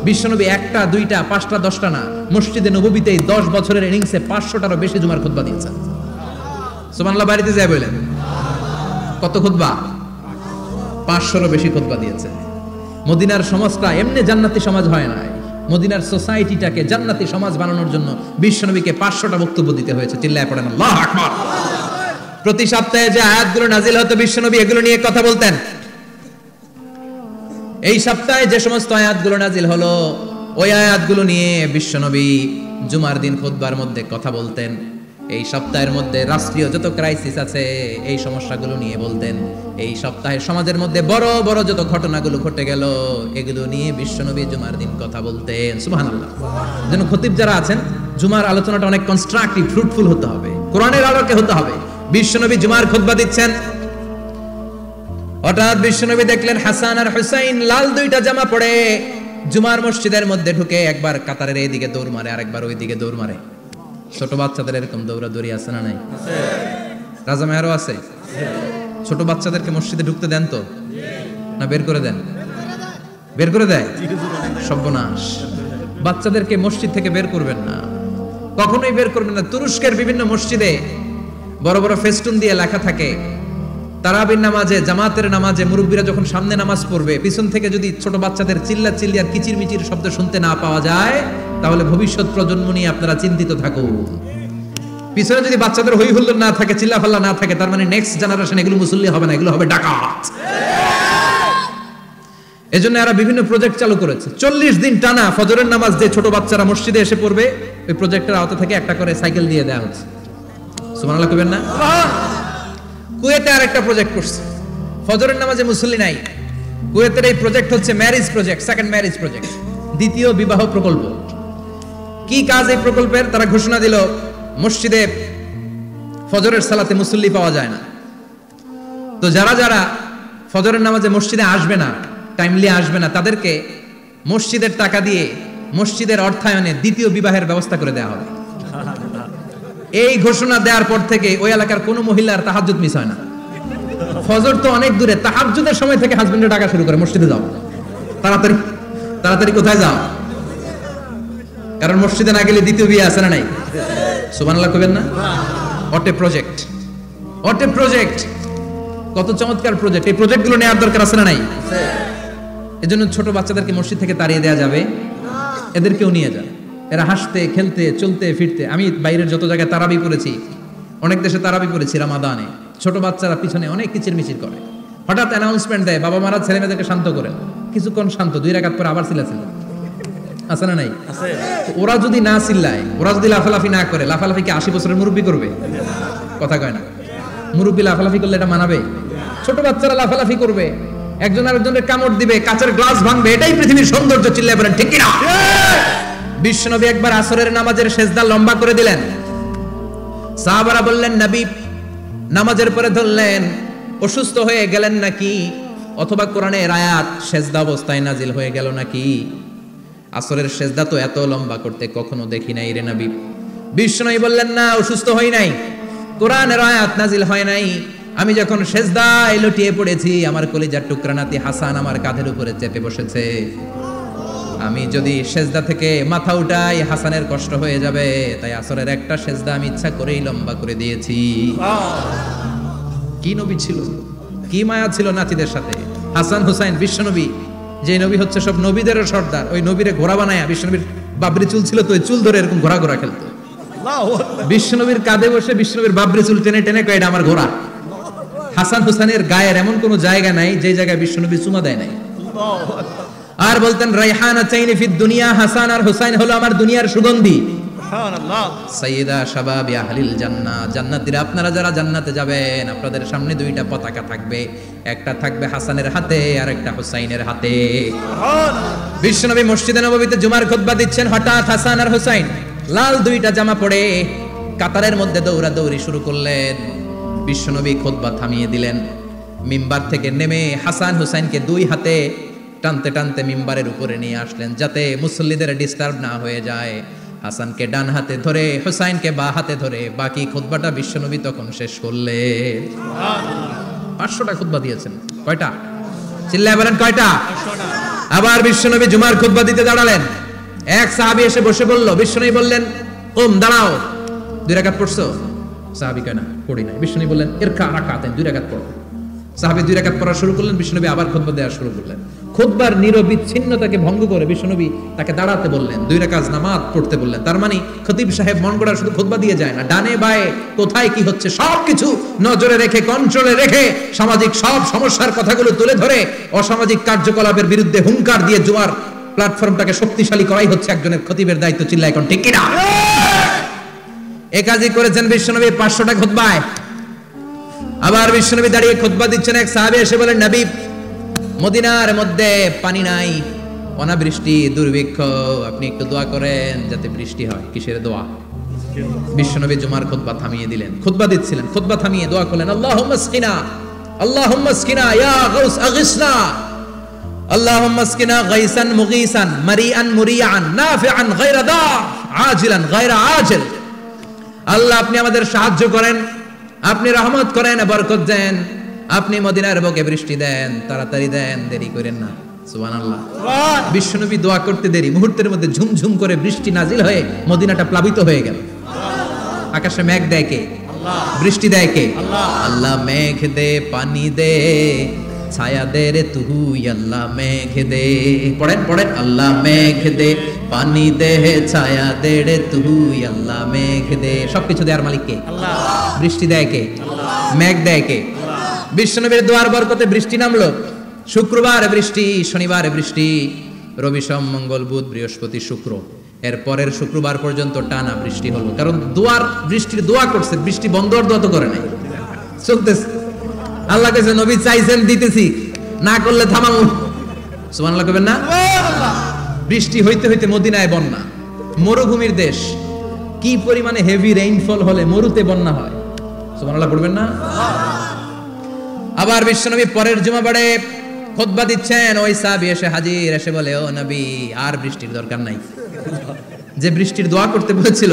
বিশ্বনবী 1টা 2টা 5টা 10টা না, মসজিদে নববীতে 10 বছরের ইনিংসে 500টারও বেশি জুমার খুতবা দিয়েছেন। সুবহানাল্লাহ। বাড়িতে যায় বলেন কত খুতবা? 500রও বেশি খুতবা দিয়েছে। মদিনার সমাজটা এমনি জান্নাতি সমাজ হয় নাই, মদিনার সোসাইটিটাকে জান্নাতি সমাজ বানানোর জন্য বিশ্বনবীকে 500টা বক্তব্য দিতে হয়েছে। চিল্লায় পড়েন আল্লাহু আকবার। প্রতি সপ্তাহে যে আয়াতগুলো নাজিল হতো বিশ্বনবী এগুলো নিয়ে কথা বলতেন। এই সপ্তাহে যে সমস্ত আয়াতগুলো নাজিল হলো ওই আয়াতগুলো নিয়ে বিশ্বনবী জুমার দিন খুতবার মধ্যে কথা বলতেন। এই সপ্তাহের মধ্যে রাষ্ট্রীয় যত ক্রাইসিস আছে এই সমস্যাগুলো নিয়ে বলতেন। এই সপ্তাহে সমাজের মধ্যে বড় বড় যত ঘটনাগুলো ঘটে গেল এগুলো নিয়ে বিশ্বনবী জুমার দিন কথা বলতেন। সুবহানাল্লাহ। যেন খতিব যারা আছেন জুমার আলোচনাটা অনেক কনস্ট্রাকটিভ, ফ্রুটফুল হতে হবে, কোরআনের আলোকে হতে হবে। বিশ্বনবী জুমার খুতবা দিচ্ছেন, হঠাৎ বিশ্বনবী দেখলেন হাসান আর হুসাইন লাল 2টা জামা পরে জুমার মসজিদের মধ্যে ঢুকে একবার কাতারের এইদিকে দৌড় মারে, আরেকবার ওইদিকে দৌড় মারে। ছোট বাচ্চাদের এরকম দৌড়াদৌড়ি আছে না নাই? রাজা মেয়ারও আছে। ছোট বাচ্চাদেরকে মসজিদে ঢুকতে দেন তো না বের করে দেন? বের করে দেয়। সর্বনাশ। বাচ্চাদেরকে মসজিদ থেকে বের করবেন না, কখনোই বের করবেন না। তুরস্কের বিভিন্ন মসজিদে বড় বড় ফেস্টুন দিয়ে লেখা থাকে তারাবির নামাজে, জামাতের নামাজে মুরব্বীরা যখন সামনে নামাজ পড়বে, পিছন থেকে যদি ছোট বাচ্চাদের চিল্লাচিল্লি আর কিচিরমিচির শব্দ শুনতে না পাওয়া যায়, তাহলে ভবিষ্যৎ প্রজন্ম নিয়ে আপনারা চিন্তিত থাকুন। পিছনে যদি বাচ্চাদের হই হুল্লোড় না থাকে, চিল্লাফাল্লা না থাকে, তার মানে নেক্সট জেনারেশন এগুলো মুসল্লি হবে না, এগুলো হবে ডাকাত। এজন্য এরা বিভিন্ন প্রজেক্ট চালু করেছে। 40 দিন টানা ফজরের নামাজ যে ছোট বাচ্চারা মসজিদে এসে পড়বে, ওই প্রজেক্টের আওতা থেকে একটা করে সাইকেল দিয়ে দেওয়া হচ্ছে। সুবহানাল্লাহ কইবেন না? কুয়েতে আরেকটা প্রজেক্ট করছে, ফজরের নামাজে মুসল্লি নাই। কুয়েতের এই প্রজেক্ট হচ্ছে marriage project, second marriage project, দ্বিতীয় বিবাহ প্রকল্প। কি কাজ এই প্রকল্পের? তারা ঘোষণা দিল মসজিদে ফজরের সালাতে মুসল্লি পাওয়া যায় না, তো যারা যারা ফজরের নামাজে মসজিদে আসবে না, টাইমলি আসবে না, তাদেরকে মসজিদের টাকা দিয়ে মসজিদের অর্থায়নে দ্বিতীয় বিবাহের ব্যবস্থা করে দেওয়া হবে। এই ঘোষণা দেওয়ার পর থেকে ওই এলাকার কোনো মহিলার তাহাজ্জুদ মিস হয় না। ফজর তো অনেক দূরে, তাহাজ্জুদের সময় থেকে হাজবেন্ডের ডাকা শুরু করে, মসজিদে যাও, তাড়াতাড়ি তাড়াতাড়ি। কোথায় যাও? কারণ মসজিদে না গেলে দ্বিতীয় বিয়ে আছে না নাই? সুবহানাল্লাহ কইবেন না? অটে প্রজেক্ট, অটে প্রজেক্ট, কত চমৎকার প্রজেক্ট! এই প্রজেক্টগুলো নেওয়ার দরকার আছে না নাই? এজন্য ছোট বাচ্চাদেরকে মসজিদ থেকে তাড়িয়ে দেওয়া যাবে, এদেরকেও নিয়ে যান। এরা হাসতে খেলতে চলতে ফিরতে, আমি বাইরের যত জায়গায় তারাবি পড়েছি, অনেক দেশে তারাবি পড়েছি রামাদানে, ছোট বাচ্চারা পিছনে অনেক কিচিরমিচির করে, হঠাৎ অ্যানাউন্সমেন্ট দেয়, বাবা মারা ছেলে মেয়েদেরকে শান্ত করেন। কিছুক্ষণ শান্ত, 2 রাকাত পরে আবার চিল্লাচিল্লি, আছে না নাই? ওরা যদি না চিল্লায়, ওরা যদি লাফালাফি না করে, লাফালাফি কি 80 বছরের মুরব্বী করবে? কথা কয় না। মুরব্বী লাফালাফি করলে এটা মানাবে? ছোট বাচ্চারা লাফালাফি করবে, একজন আরেকজনের কামড় দিবে, কাঁচের গ্লাস ভাঙবে, এটাই পৃথিবীর সৌন্দর্য। চিল্লায় বলেন ঠিক কিনা? বিশ্বনবী একবার আসরের নামাজের সেজদা লম্বা করে দিলেন। সাহাবারা বললেন, নবী নামাজের পরে ধরলেন, অসুস্থ হয়ে গেলেন নাকি? অথবা কোরআনের আয়াত সেজদা অবস্থায় নাজিল হয়ে গেল নাকি? আসরের সেজদা তো এত লম্বা করতে কখনো দেখি নাই রে নবী। বিশ্বনবী বললেন, না, অসুস্থ হই নাই, কোরআনের আয়াত নাজিল হয় নাই। আমি যখন সেজদায় লুটিয়ে পড়েছি, আমার কলিজার টুকরা নাতি হাসান আমার কাঁধের উপরে চেপে বসেছে। আমি যদি সেজদা থেকে মাথা উঠাই, হাসানের কষ্ট হয়ে যাবে, তাই আসরের একটা সেজদা আমি ইচ্ছা করেই লম্বা করে দিয়েছি। কি নবী ছিল, কি মায়া ছিল নাতিদের সাথে। হাসান হুসাইন, বিশ্বনবী যে নবী হচ্ছে সব নবীদের সর্দার, ওই নবীরে ঘোড়া বানায়া, বিশ্বনবীর বাবরি চুল ছিল তো, ওই চুল ধরে এরকম ঘোড়া ঘোড়া খেলতো। বিশ্বনবীর কাঁধে বসে বিশ্বনবীর বাবরি চুল টেনে টেনে কয়, এটা আমার ঘোড়া। হাসান হুসাইনের গায়ের এমন কোন জায়গা নাই যে জায়গায় বিশ্বনবী চুমা দেয় নাই। আর বলতেন, রাইহানাতাইনি ফিদ দুনিয়া, হাসান আর হুসাইন হলো আমার দুনিয়ার সুগন্ধি। সুবহানাল্লাহ। সাইয়্যিদা শাবাবি আহলিল জান্নাহ, জান্নাতীরা আপনারা যারা জান্নাতে যাবেন, আপনাদের সামনে 2টা পতাকা থাকবে, একটা থাকবে হাসানের হাতে আর একটা হুসাইনের হাতে। সুবহানাল্লাহ। বিশ্বনবী মসজিদে নববীতে জুমার খুতবা দিচ্ছেন, হঠাৎ হাসান আর হুসাইন লাল 2টা জামা পরে কাতারের মধ্যে দৌড়াদৌড়ি শুরু করলেন। বিশ্বনবী খুতবা থামিয়ে দিলেন, মিম্বার থেকে নেমে হাসান হুসাইনকে 2 হাতে টানতে টানতে মিম্বারের উপরে নিয়ে আসলেন, যাতে মুসল্লিদের ডিস্টার্ব না হয়ে যায়। হাসানকে ডান হাতে ধরে, হুসাইনকে বাঁ হাতে ধরে বাকি খুতবাটা বিশ্বনবী তখন শেষ করলেন। 500টা খুতবা দিয়েছেন। কয়টা? চিল্লায় বলেন কয়টা? আবার বিশ্বনবী জুমার খুতবা দিতে দাঁড়ালেন। এক সাহাবী এসে বসে বলল, বিশ্বনবী বললেন, ওম দাঁড়াও, 2 রাকাত পড়ছো? সাহাবী কয়, না পড়ি নাই। বিশ্বনবী বললেন, ইরকা রাকাতাইন, 2 রাকাত পড়ো। সাহাবী 2 রাকাত পড়া শুরু করলেন, বিশ্বনবী আবার খুতবা দেওয়া শুরু করলেন। খুতবার নিরবিচ্ছিন্নতাকে ভঙ্গ করে বিশ্বনবী তাকে দাঁড়াতে বললেন, 2 রাকাত নামাজ পড়তে বললেন। তার মানে খতিব সাহেব মন গড়া শুধু খুতবা দিয়ে যায় না, ডানে বায়ে কোথায় কি হচ্ছে সবকিছু নজরে রেখে, কন্ট্রোলে রেখে, সামাজিক সব সমস্যার কথাগুলো তুলে ধরে অসামাজিক কার্যকলাপের বিরুদ্ধে হুঙ্কার দিয়ে জুমার প্ল্যাটফর্মটাকে শক্তিশালী করাই হচ্ছে একজনের খতিবের দায়িত্ব। চিল্লায় এখন ঠিক কিনা? এই কাজই করেছেন বিশ্বনবী 500টা খুতবায়। আবার বিশ্বনবী দাঁড়িয়ে খুতবা দিচ্ছেন, এক সাহাবী এসে বলেন, নবী মদিনার মধ্যে পানি নাই, অনাবৃষ্টি, দুর্ভিক্ষ, আপনি একটু দোয়া করেন যাতে বৃষ্টি হয়। কিসের দোয়া? বিশ্বনবী জুমার খুতবা থামিয়ে দিলেন, খুতবা দিচ্ছিলেন, খুতবা থামিয়ে দোয়া করলেন, আল্লাহুম্মা আসকিনা, আল্লাহুম্মা আসকিনা ইয়া গাউস আগিসনা, আল্লাহুম্মা আসকিনা গাইসান মুগীসান মারিআন মুরিআন নাফিআন গায়রা দার আজিলান গায়রা আজিল। আল্লাহ আপনি আমাদের সাহায্য করেন, আপনি রহমত করেন, বরকত দেন, আপনি মদিনার বুকে বৃষ্টি দেন, তাড়াতাড়ি দেন, দেরি করেন না। সুবহানাল্লাহ। বিশ্বনবী দোয়া করতে দেরি, মুহূর্তের মধ্যে ঝুমঝুম করে বৃষ্টি নাজিল হয়ে মদিনাটা প্লাবিত হয়ে গেল। আকাশে মেঘ দেয় কে? বৃষ্টি দেয় কে? আল্লাহ। মেঘ দে পানি দে ছায়া দে রে তুই আল্লাহ মেঘ দে। পড়েন পড়েন, আল্লাহ মেঘ দে পানি দে ছায়া দে রে তুই আল্লাহ মেঘ দে। সবকিছু দেওয়ার মালিক কে? আল্লাহ। বৃষ্টি দেয় কে? আল্লাহ। মেঘ দেয় কে? আল্লাহ। বিশ্বনবীর দোয়ার বরকতে বৃষ্টি নামলো। শুক্রবার বৃষ্টি, শনিবার বৃষ্টি, রবি সোম মঙ্গল বুধ বৃহস্পতি শুক্র, এর পরের শুক্রবার পর্যন্ত টানা বৃষ্টি হলো। কারণ দোয়ার বৃষ্টির দোয়া করছে, বৃষ্টি বন্ধ হওয়ার দোয়া তো করে নাই, চলতেছে। আল্লাহ কাছে নবী চাইছেন দিতেছি, না করলে থামামু। সুবহানাল্লাহ কইবেন না? বৃষ্টি হইতে হইতে মদিনায় বন্যা, মরুভূমির দেশ, কি পরিমাণে হেভি রেইনফল হলে মরুতে বন্যা হয়। সুবহানাল্লাহ পড়বেন না? আবার বিশ্বনবী পরের জুমাবারে খুতবা দিচ্ছেন, ওই সাহাবী এসে হাজির, এসে বলে, ও নবী আর বৃষ্টির দরকার নাই। যে বৃষ্টির দোয়া করতে বলেছিল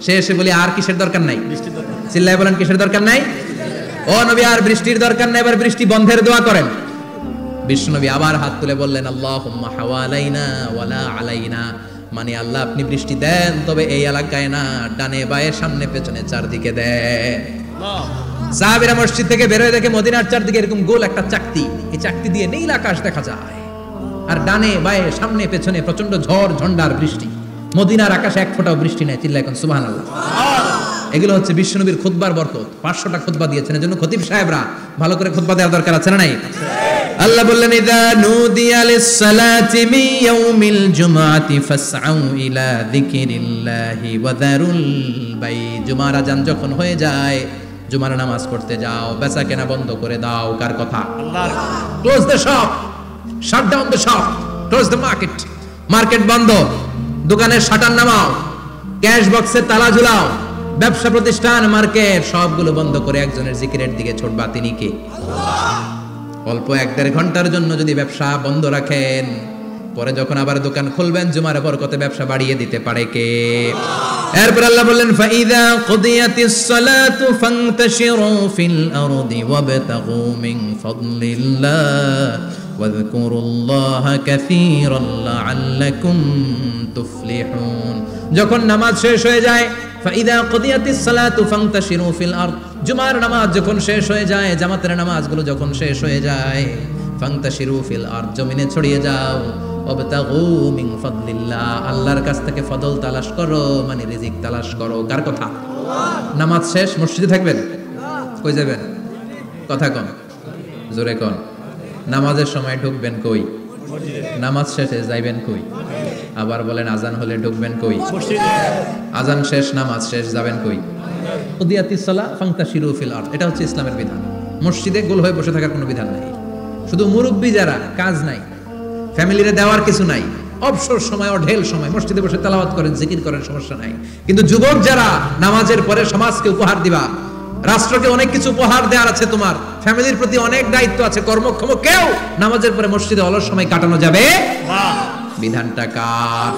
সে এসে বলে আর কিসের দরকার নাই? চিল্লায় বলেন কিসের দরকার নাই? ও নবী আর বৃষ্টির দরকার নাই, এবার বৃষ্টি বন্ধের দোয়া করেন। বিশ্বনবী আবার হাত তুলে বললেন, আল্লাহুম্মা হাওয়ালাইনা ওয়ালা আলাইনা, মানে আল্লাহ আপনি বৃষ্টি দেন, তবে এই এলাকায় না, ডানে বায়ে সামনে পেছনে চারদিকে দেন। সাহাবীরা মসজিদ থেকে বের হয়ে দেখে মদিনার চারদিকে এরকম গোল একটা চাকতি, এই চাকতি দিয়ে নীল আকাশ দেখা যায়, আর ডানে বায়ে সামনে পেছনে প্রচন্ড ঝড় ঝন্ডার বৃষ্টি। মদিনার আকাশে এক ফোঁটাও বৃষ্টি নেই। চিল্লায় এখন সুবহানাল্লাহ। এগুলো হচ্ছে বিশ্বনবীর খুতবার বরকত। 500টা খুতবা দিয়েছেন, এজন্য খতিব সাহেবরা ভালো করে খুতবা দেওয়ার দরকার আছে না নাই? আল্লাহ বললেন, ইযা নুদিয়া লিস-সালাতি মিন ইয়াউমিল জুমআতি ফাসআউ ইলা যিকিরিল্লাহি ওয়া যারুল বাই। জুমার আযান যখন হয়ে যায়, জুমার নামাজ পড়তে যাও, বেচা কেনা বন্ধ করে দাও। কার কথা? আল্লাহর। Close the shop, shut down the shop, close the market. Market বন্ধ, দোকানের শাটার নামাও, ক্যাশ বক্সের তালা ঝুলাও, ব্যবসা প্রতিষ্ঠান মার্কেট সবগুলো বন্ধ করে একজনের জিকিরের দিকে ছুটবা। তিনি কে? অল্প 1-1.5 ঘন্টার জন্য যদি ব্যবসা বন্ধ রাখেন, পরে যখন আবার দোকান খুলবেন জুমার বরকতে ব্যবসা বাড়িয়ে দিতে পারে কে? এরপর আল্লাহ বললেন, ফাইযা কুদিয়াতিস সালাতু ফান্তাশিরু ফিল আরদি ওয়াবতাগু মিন ফাদলিল্লাহ ওয়াযকুরুল্লাহা কাসীরান লাআল্লাকুম তুফলিহুন। যখন নামাজ শেষ হয়ে যায়, ফাইদা কুদিয়াতিস সালাতু ফান্তাশিরু ফিল আরদ, জুমার নামাজ যখন শেষ হয়ে যায়, জামাতের নামাজগুলো যখন শেষ হয়ে যায়, ফান্তাশিরু ফিল আরদ, জমিনে ছড়িয়ে যাও, ওয়াবতাগু মিন ফাদলিল্লাহ, আল্লাহর কাছ থেকে ফজল তালাশ করো, মানে রিজিক তালাশ করো। কার কথা? নামাজ শেষ মসজিদে থাকবেন, কই যাবেন? কথা কন, জোরে কন। নামাজের সময় ঢুকবেন কই? নামাজ শেষে যাইবেন কই? আবার বলেন, আজান হলে ঢুকবেন কই? আজান শেষ, নামাজ শেষ, যাবেন কই? কুদিয়াতিস সালাহ ফান্তাশিরু ফিল আরদ, এটা হচ্ছে ইসলামের বিধান। মসজিদে গোল হয়ে বসে থাকার কোনো বিধান নাই। শুধু মুরব্বী যারা, কাজ নাই, ফ্যামিলিরে দেওয়ার কিছু নাই, অবসর সময় অঢেল সময় মসজিদে বসে তেলাওয়াত করেন, জিকির করেন, সমস্যা নাই। কিন্তু যুবক যারা, নামাজের পরে সমাজকে উপহার দিবা, রাষ্ট্রকে অনেক কিছু উপহার দেওয়ার আছে, তোমার ফ্যামিলির প্রতি অনেক দায়িত্ব আছে, কর্মক্ষম কেউ নামাজের পরে মসজিদে অলস সময় কাটানো যাবে না। বিধানটা কার?